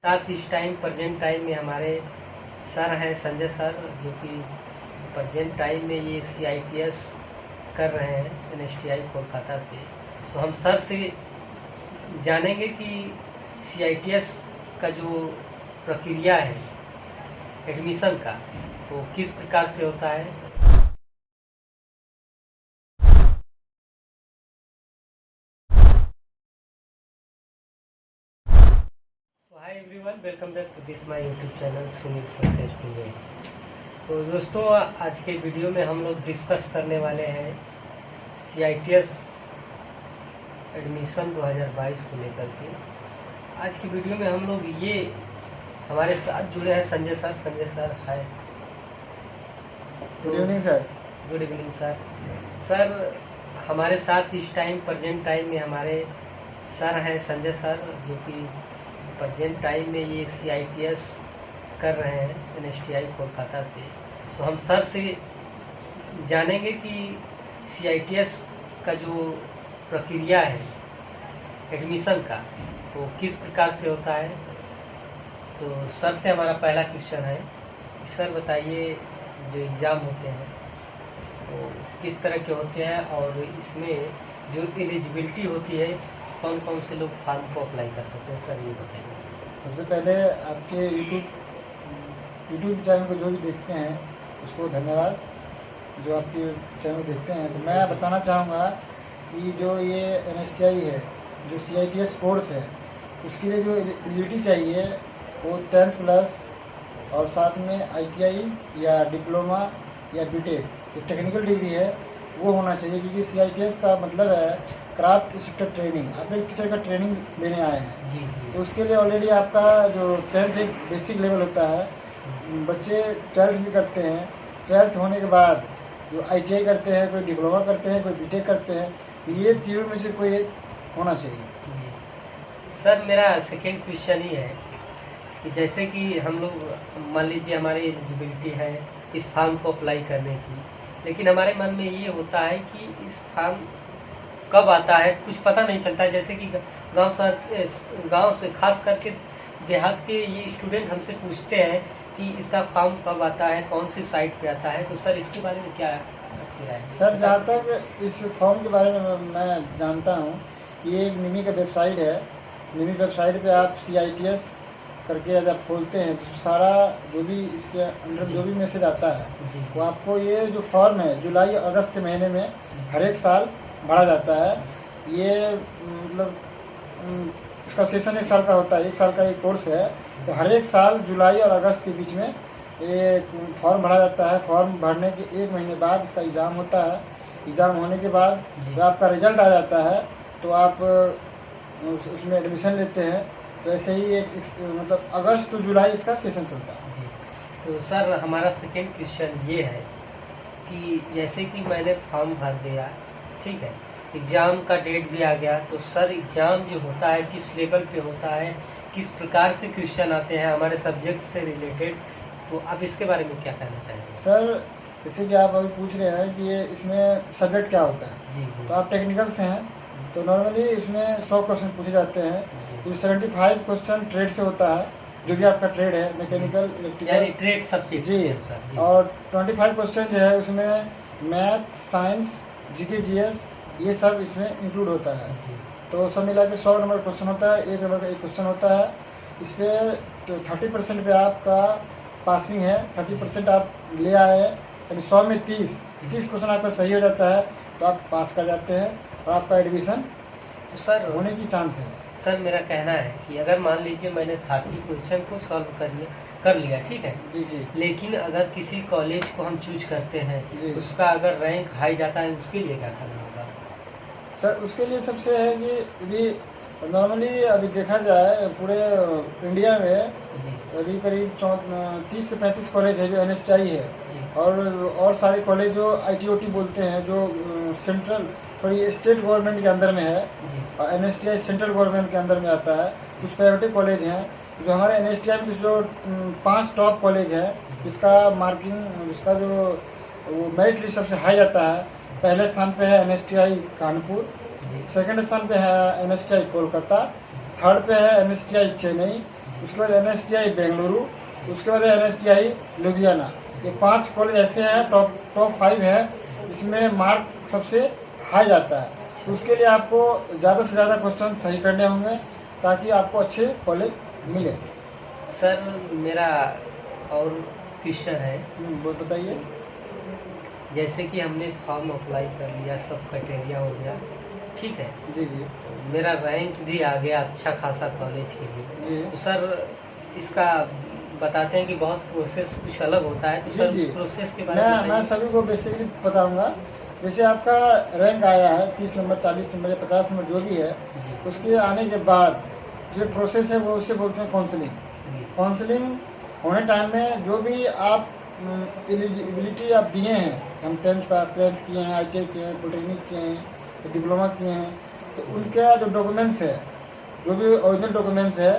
साथ इस time present time में हमारे सर हैं संजय सर, जो कि प्रेजेंट टाइम में ये CITS कर रहे हैं NSTI कोलकाता से। तो हम सर से जानेंगे कि CITS का जो प्रक्रिया है एडमिशन का वो किस प्रकार से होता है। Hi everyone, welcome back to this my YouTube channel Sunil successful way. तो दोस्तों, आज के वीडियो में हम लोग डिस्कस करने वाले हैं CITS एडमिशन 2022 को लेकर के। आज की वीडियो में हम लोग ये हमारे साथ जुड़े हैं Sanjay sir. Sanjay sir hi. Good evening sir. Good evening sir. Sir हमारे साथ इस टाइम प्रेजेंट टाइम में हमारे सर हैं संजय सर, जो कि प्रेजेंट टाइम में ये CITS कर रहे हैं NSTI कोलकाता से। तो हम सर से जानेंगे कि CITS का जो प्रक्रिया है एडमिशन का वो किस प्रकार से होता है। तो सर से हमारा पहला क्वेश्चन है, सर बताइए जो एग्ज़ाम होते हैं वो किस तरह के होते हैं और इसमें जो एलिजिबिलिटी होती है कौन कौन से लोग फॉर्म को अप्लाई कर सकते हैं, सर ये बताइए। सबसे पहले आपके यूट्यूब चैनल को जो भी देखते हैं उसको धन्यवाद, जो आपके चैनल देखते हैं। तो मैं बताना चाहूँगा कि जो ये NSTI है, जो CITS कोर्स है, उसके लिए जो एलिजिबिलिटी चाहिए वो 10th प्लस और साथ में ITI या डिप्लोमा या BTech, जो टेक्निकल डिग्री है वो होना चाहिए। क्योंकि CITS का मतलब है क्राफ्ट इंस्ट्रक्टर ट्रेनिंग। आप एक टीचर का ट्रेनिंग लेने आए हैं जी जी। तो उसके लिए ऑलरेडी आपका जो 10th एक बेसिक लेवल होता है, बच्चे 12th भी करते हैं। 12th होने के बाद जो ITI करते हैं, कोई डिप्लोमा करते हैं, कोई BTech करते हैं, तो ये तीनों में से कोई एक होना चाहिए। जी सर, मेरा सेकेंड क्वेश्चन ही है कि जैसे कि हम लोग मान लीजिए हमारी एलिजिबिलिटी है इस फॉर्म को अप्लाई करने की, लेकिन हमारे मन में ये होता है कि इस फॉर्म कब आता है कुछ पता नहीं चलता है। जैसे कि गांव से खास करके देहात के ये स्टूडेंट हमसे पूछते हैं कि इसका फॉर्म कब आता है, कौन सी साइट पे आता है। तो सर इसके बारे में क्या आपकी राय है? सर जहाँ तक इस फॉर्म के बारे में मैं जानता हूँ, ये एक निमी का वेबसाइट है। निमी वेबसाइट पे आप CITS करके जब खोलते हैं तो सारा जो भी इसके अंदर जो भी मैसेज आता है वो आपको, ये जो फॉर्म है जुलाई अगस्त के महीने में हर एक साल भरा जाता है। ये मतलब इसका सेशन 1 साल का होता है, 1 साल का एक कोर्स है। तो हर एक साल जुलाई और अगस्त के बीच में ये फॉर्म भरा जाता है। फॉर्म भरने के 1 महीने बाद इसका एग्ज़ाम होता है। एग्ज़ाम होने के बाद जब आपका रिजल्ट आ जाता है तो आप उसमें एडमिशन लेते हैं। तो ऐसे ही एक मतलब अगस्त टू जुलाई इसका सेशन चलता है। जी। तो सर हमारा सेकेंड क्वेश्चन ये है कि जैसे कि मैंने फॉर्म भर दिया, ठीक है, एग्ज़ाम का डेट भी आ गया, तो सर एग्ज़ाम जो होता है किस लेवल पे होता है, किस प्रकार से क्वेश्चन आते हैं हमारे सब्जेक्ट से रिलेटेड, तो आप इसके बारे में क्या कहना चाहेंगे? सर जैसे कि आप अभी पूछ रहे हैं कि ये इसमें सब्जेक्ट क्या होता है। जी जी। तो आप टेक्निकल से हैं तो नॉर्मली इसमें 100 क्वेश्चन पूछे जाते हैं। तो 75 क्वेश्चन ट्रेड से होता है, जो भी आपका ट्रेड है, मैकेनिकल, इलेक्ट्रिकल, ट्रेड सब्जेक्ट जी। और 25 क्वेश्चन जो है उसमें मैथ, साइंस, GK GS ये सब इसमें इंक्लूड होता है। तो सब मिला के 100 नंबर क्वेश्चन होता है, 1 नंबर का एक क्वेश्चन होता है। इस पर तो 30% पे आपका पासिंग है, 30% आप ले आए हैं, यानी 100 में 30 क्वेश्चन आपका सही हो जाता है तो आप पास कर जाते हैं और आपका एडमिशन तो सर होने की चांस है। सर मेरा कहना है कि अगर मान लीजिए मैंने 30 क्वेश्चन को सॉल्व कर लिया, ठीक है जी जी। लेकिन अगर किसी कॉलेज को हम चूज करते हैं, उसका अगर रैंक हाई जाता है, उसके लिए क्या करना होगा? सर उसके लिए सबसे है कि यदि नॉर्मली अभी देखा जाए पूरे इंडिया में करीब 30 से 35 कॉलेज है जो NSTI है, और सारे कॉलेज जो IT OT बोलते हैं, जो सेंट्रल थोड़ी स्टेट गवर्नमेंट के अंदर में है, और NSTI सेंट्रल गवर्नमेंट के अंदर में आता है। कुछ प्राइवेट कॉलेज हैं जो हमारे NSTI में जो 5 टॉप कॉलेज है, जिसका मार्किंग, उसका जो वो मेरिट लिस्ट सबसे हाई जाता है। पहले स्थान पे है NSTI कानपुर, सेकंड स्थान पे है NSTI कोलकाता, थर्ड पे है NSTI चेन्नई, उसके बाद NSTI बेंगलुरु, उसके बाद NSTI लुधियाना। ये 5 कॉलेज ऐसे हैं, टॉप 5 है, इसमें मार्क सबसे हाई जाता है। तो उसके लिए आपको ज़्यादा से ज़्यादा क्वेश्चन सही करने होंगे ताकि आपको अच्छे कॉलेज मिले। सर मेरा और क्वेश्चन है, वो बताइए। जैसे कि हमने फॉर्म अप्लाई कर लिया, सब क्राइटेरिया हो गया, ठीक है, जी जी मेरा रैंक भी आ गया अच्छा खासा कॉलेज के लिए, जी तो सर इसका बताते हैं कि बहुत प्रोसेस कुछ अलग होता है, तो जी सर जी। उस प्रोसेस के बारे में मैं बताइए। सभी को बेसिकली बताऊंगा। जैसे आपका रैंक आया है 30 नंबर, 40 नंबर या 50 नंबर जो भी है, जी, उसके आने के बाद जो प्रोसेस है वो उसे बोलते हैं काउंसलिंग। जी, काउंसलिंग होने टाइम में जो भी आप एलिजिबिलिटी आप दिए हैं, हम 10th किए हैं, ITI किए हैं, पॉलिटेक्निक किए हैं, डिप्लोमा किए हैं, तो उनका जो डॉक्यूमेंट्स है, जो भी ओरिजिनल डॉक्यूमेंट्स है,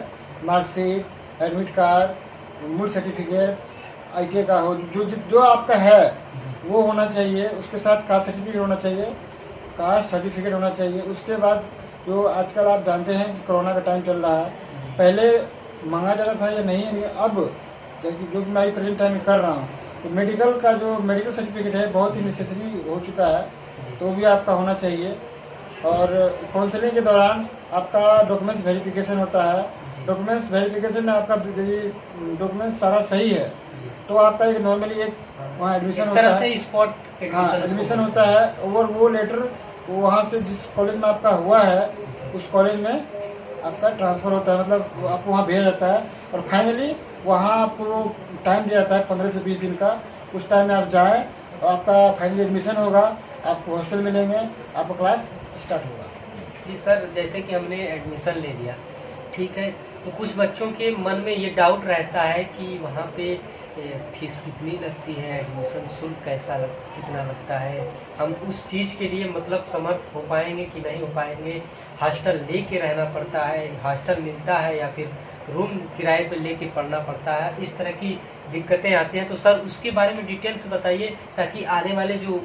मार्कशीट, एडमिट कार्ड, मूल सर्टिफिकेट, ITI का हो, जो आपका है वो होना चाहिए। उसके साथ कास्ट सर्टिफिकेट होना चाहिए, कास्ट सर्टिफिकेट होना चाहिए। उसके बाद जो आजकल आप जानते हैं कि कोरोना का टाइम चल रहा है, पहले मांगा जाता था या नहीं, लेकिन अब जैसे जो मैं प्रेजेंट टाइम में कर रहा हूँ, तो मेडिकल का जो मेडिकल सर्टिफिकेट है बहुत ही नेसेसरी हो चुका है, तो भी आपका होना चाहिए। और काउंसलिंग के दौरान आपका डॉक्यूमेंट्स वेरिफिकेशन होता है। डॉक्यूमेंट्स वेरिफिकेशन में आपका डॉक्यूमेंट्स सारा सही है तो आपका एक नॉर्मली एक वहाँ एडमिशन एक होता तरह है। से स्पॉट हाँ, एडमिशन होता है, और वो लेटर वहाँ से जिस कॉलेज में आपका हुआ है उस कॉलेज में आपका ट्रांसफ़र होता है, मतलब आपको वहाँ भेजा जाता है। और फाइनली वहाँ आपको टाइम दिया जाता है 15 से 20 दिन का। उस टाइम में आप जाएँ और आपका फाइनली एडमिशन होगा, आपको हॉस्टल मिलेंगे, आपका क्लास स्टार्ट होगा। जी सर, जैसे कि हमने एडमिशन ले लिया, ठीक है, तो कुछ बच्चों के मन में ये डाउट रहता है कि वहाँ पे फीस कितनी लगती है, एडमिशन शुल्क कितना लगता है, हम उस चीज़ के लिए मतलब समर्थ हो पाएंगे कि नहीं हो पाएंगे, हॉस्टल लेके रहना पड़ता है, हॉस्टल मिलता है या फिर रूम किराए पे लेके पढ़ना पड़ता है, इस तरह की दिक्कतें आती हैं। तो सर उसके बारे में डिटेल से बताइए ताकि आने वाले जो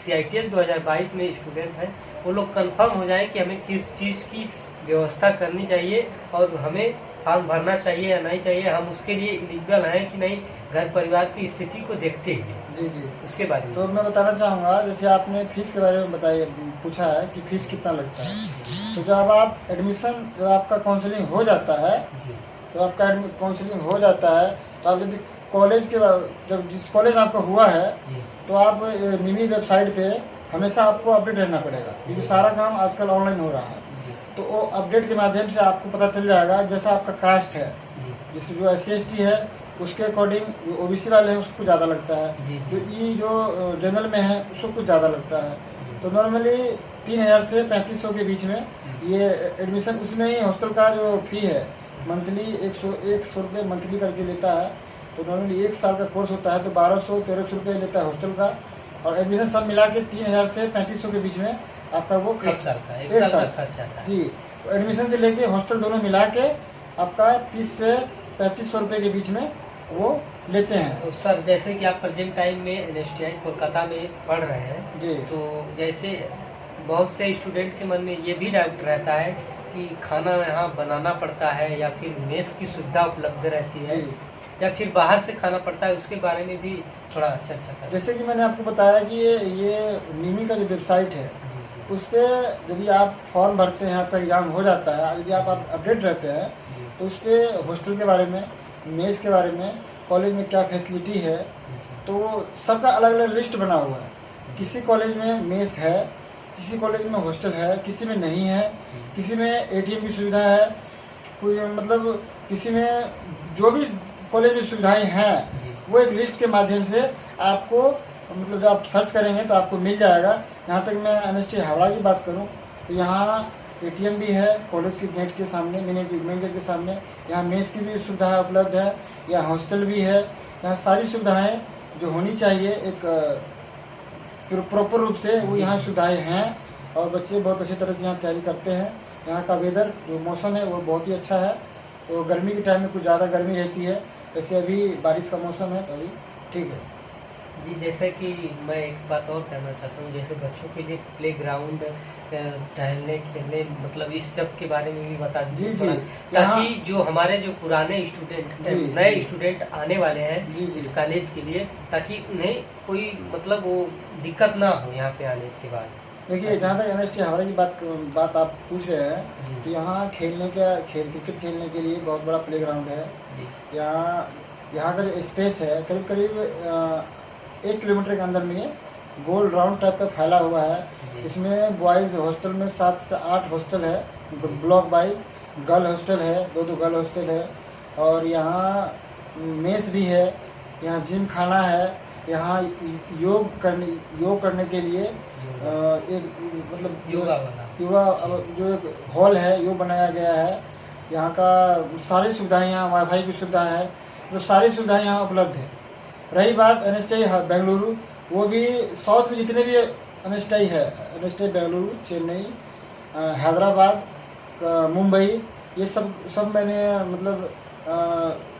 CITS 2022 में स्टूडेंट हैं वो लोग कंफर्म हो जाए कि हमें किस चीज़ की व्यवस्था करनी चाहिए और हमें फॉर्म भरना चाहिए या नहीं चाहिए, हम उसके लिए एलिजिबल हैं कि नहीं, घर परिवार की स्थिति को देखते हुए। जी जी। उसके बारे में तो मैं बताना चाहूँगा, जैसे आपने फीस के बारे में बताइए, पूछा है कि फीस कितना लगता है। तो जब आप एडमिशन, जब आपका काउंसलिंग हो जाता है, जी, तो आपका काउंसलिंग हो जाता है, तो आप यदि कॉलेज के जब जिस कॉलेज में आपका हुआ है, जी, तो आप मिनी वेबसाइट पे हमेशा आपको अपडेट रहना पड़ेगा, क्योंकि सारा काम आजकल ऑनलाइन हो रहा है। जी, तो वो अपडेट के माध्यम से आपको पता चल जाएगा जैसा आपका कास्ट है, जी, जैसे जो SC/ST है उसके अकॉर्डिंग, जो OBC वाले हैं उसको ज़्यादा लगता है, जी, जो जो जनरल में है उसको कुछ ज़्यादा लगता है। तो नॉर्मली 3000 से 3500 के बीच में ये एडमिशन, उसमें ही हॉस्टल का जो फ़ी है मंथली 100 रुपये मंथली करके लेता है। तो नॉर्मली 1 साल का कोर्स होता है, तो 1200-1300 रुपये लेता है हॉस्टल का, और एडमिशन सब मिला के 3000 से 3500 के बीच में आपका वो एक साल का एक खर्च साल आता है। जी। तो एडमिशन से लेके हॉस्टल दोनों मिला के आपका 30 से 3500 रुपये के बीच में वो लेते हैं। तो सर जैसे कि आप प्रेजेंट टाइम में NSTI कोलकाता में पढ़ रहे हैं, जी तो जैसे बहुत से स्टूडेंट के मन में ये भी डाउट रहता है कि खाना यहाँ बनाना पड़ता है या फिर मेस की सुविधा उपलब्ध रहती है जी। या फिर बाहर से खाना पड़ता है, उसके बारे में भी थोड़ा चर्चा करें। जैसे कि मैंने आपको बताया कि ये निमी का जो वेबसाइट है, जी, जी, उस पर यदि आप फॉर्म भरते हैं, आपका एग्ज़ाम हो जाता है, यदि आप अपडेट रहते हैं, जी, तो उस पर हॉस्टल के बारे में, मेस के बारे में, कॉलेज में क्या फैसिलिटी है, जी, तो सबका अलग अलग लिस्ट बना हुआ है। किसी कॉलेज में मेस है, किसी कॉलेज में हॉस्टल है, किसी में नहीं है, किसी में ATM की सुविधा है, कोई मतलब किसी में जो भी कॉलेज में सुविधाएं हैं जी, वो एक लिस्ट के माध्यम से आपको, मतलब जब आप सर्च करेंगे तो आपको मिल जाएगा। यहाँ तक मैं NST हावड़ा की बात करूँ तो यहाँ ATM भी है कॉलेज के गेट के सामने, मेन गेट के सामने। यहाँ मेस की भी सुविधा उपलब्ध है, यहाँ हॉस्टल भी है। यहाँ सारी सुविधाएं जो होनी चाहिए एक प्रॉपर रूप से वो यहाँ सुविधाएं हैं, और बच्चे बहुत अच्छी तरह से यहाँ तैयारी करते हैं। यहाँ का वेदर जो मौसम है वो बहुत ही अच्छा है। तो गर्मी के टाइम में कुछ ज़्यादा गर्मी रहती है, जैसे अभी बारिश का मौसम है तो अभी ठीक है। जी, जैसे कि मैं एक बात और कहना चाहता हूँ, जैसे बच्चों के लिए प्लेग्राउंड टहलने, खेलने, मतलब इस सब के बारे में भी बता जी दीजिए जी थोड़ा, यहाँ ताकि जो हमारे जो पुराने स्टूडेंट, जी नए जी स्टूडेंट आने वाले हैं जी जी इस कॉलेज के लिए, ताकि उन्हें कोई मतलब वो दिक्कत ना हो यहाँ पे आने के बाद। देखिए, जहाँ तक एनएसटी हावड़ा की बात आप पूछ रहे हैं, जी तो यहाँ क्रिकेट खेलने के लिए बहुत बड़ा प्लेग्राउंड है। जी यहाँ यहाँ का जो स्पेस है करीब करीब 1 किलोमीटर के अंदर में गोल राउंड टाइप का फैला हुआ है। जी इसमें बॉयज़ हॉस्टल में 7 से 8 हॉस्टल है, ब्लॉक वाइज। गर्ल हॉस्टल है, 2 गर्ल हॉस्टल है। और यहाँ मेस भी है, यहाँ जिम खाना है, यहाँ योग करने के लिए एक मतलब योगा वाला युवा जो एक हॉल है यो बनाया गया है। यहाँ का सारी सुविधाएं, यहाँ वाईफाई की सुविधा है, तो सारी सुविधाएं यहाँ उपलब्ध है। रही बात एनएसटी बेंगलुरु, वो भी साउथ में जितने भी एनएसटी है, एनएसटी बेंगलुरु, चेन्नई, हैदराबाद, मुंबई, ये सब मैंने मतलब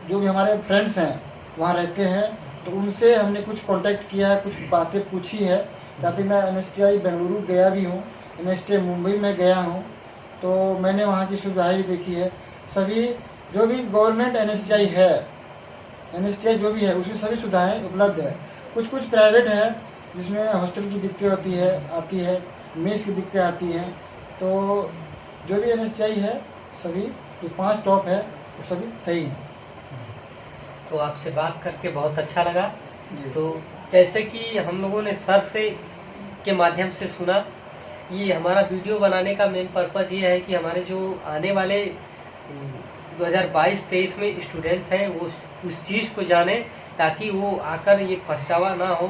जो भी हमारे फ्रेंड्स हैं वहाँ रहते हैं, तो उनसे हमने कुछ कांटेक्ट किया है, कुछ बातें पूछी है, ताकि मैं एनएसटीआई बेंगलुरु गया भी हूँ, एनएसटी मुंबई में गया हूँ, तो मैंने वहाँ की सुविधाएं भी देखी है। सभी जो भी गवर्नमेंट एनएसटीआई है, एनएसटीआई जो भी है उसमें सभी सुविधाएं उपलब्ध है। कुछ प्राइवेट है जिसमें हॉस्टल की दिक्कतें आती है, मेस की दिक्कतें आती हैं। तो जो भी एनएसटीआई है, सभी जो 5 टॉप है वो सभी सही हैं। तो आपसे बात करके बहुत अच्छा लगा। जी। तो जैसे कि हम लोगों ने सर से के माध्यम से सुना, ये हमारा वीडियो बनाने का मेन पर्पज़ ये है कि हमारे जो आने वाले 2022-23 में स्टूडेंट हैं वो उस चीज़ को जाने, ताकि वो आकर ये पछतावा ना हो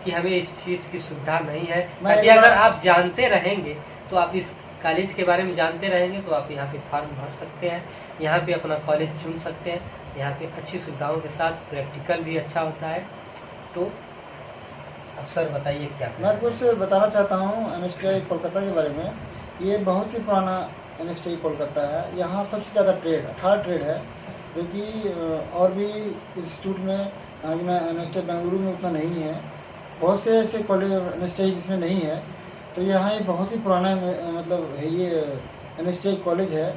कि हमें इस चीज़ की सुविधा नहीं है। ताकि अगर आप जानते रहेंगे, तो आप इस कॉलेज के बारे में जानते रहेंगे, तो आप यहाँ पे फॉर्म भर सकते हैं, यहाँ पे अपना कॉलेज चुन सकते हैं। यहाँ पे अच्छी सुविधाओं के साथ प्रैक्टिकल भी अच्छा होता है। तो अब सर बताइए क्या मैं कुछ बताना चाहता हूँ एनएसटीआई कोलकाता के बारे में। ये बहुत ही पुराना एनएसटीआई कोलकाता है। यहाँ सबसे ज़्यादा ट्रेड 18 ट्रेड है, जो कि और भी इंस्टीट्यूट में एनएसटीआई बेंगलुरु में उतना नहीं है। बहुत से ऐसे कॉलेज एनएसटीआई जिसमें नहीं है, तो यहाँ ये बहुत ही पुराना मतलब है, ये एनएसटीआई कॉलेज है।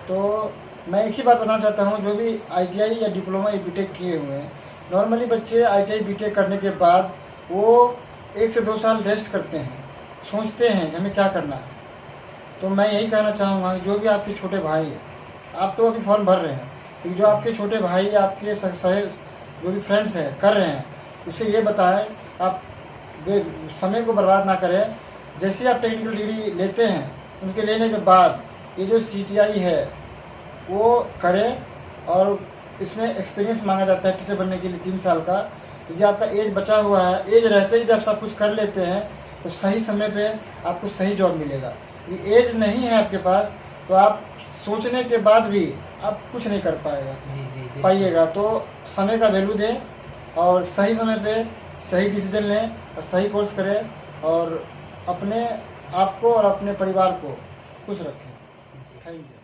तो मैं एक ही बात बताना चाहता हूँ, जो भी आईटीआई या डिप्लोमा या बीटेक किए हुए हैं, नॉर्मली बच्चे आईटीआई बीटेक करने के बाद वो 1 से 2 साल रेस्ट करते हैं, सोचते हैं कि हमें क्या करना है। तो मैं यही कहना चाहूँगा, जो भी आपके छोटे भाई हैं, आप तो अभी फॉर्म भर रहे हैं, लेकिन जो आपके छोटे भाई, आपके जो भी फ्रेंड्स हैं कर रहे हैं, उसे ये बताएं आप समय को बर्बाद ना करें। जैसे ही आप टेक्निकल डिग्री लेते हैं, उनके लेने के बाद ये जो CTI है वो करें, और इसमें एक्सपीरियंस मांगा जाता है टीचर बनने के लिए 3 साल का। तो जो आपका एज बचा हुआ है, एज रहते ही जब सब कुछ कर लेते हैं, तो सही समय पे आपको सही जॉब मिलेगा। ये एज नहीं है आपके पास, तो आप सोचने के बाद भी आप कुछ नहीं कर पाइएगा। तो समय का वैल्यू दें और सही समय पे सही डिसीजन लें और सही कोर्स करें, और अपने आप को और अपने परिवार को खुश रखें। Thank you.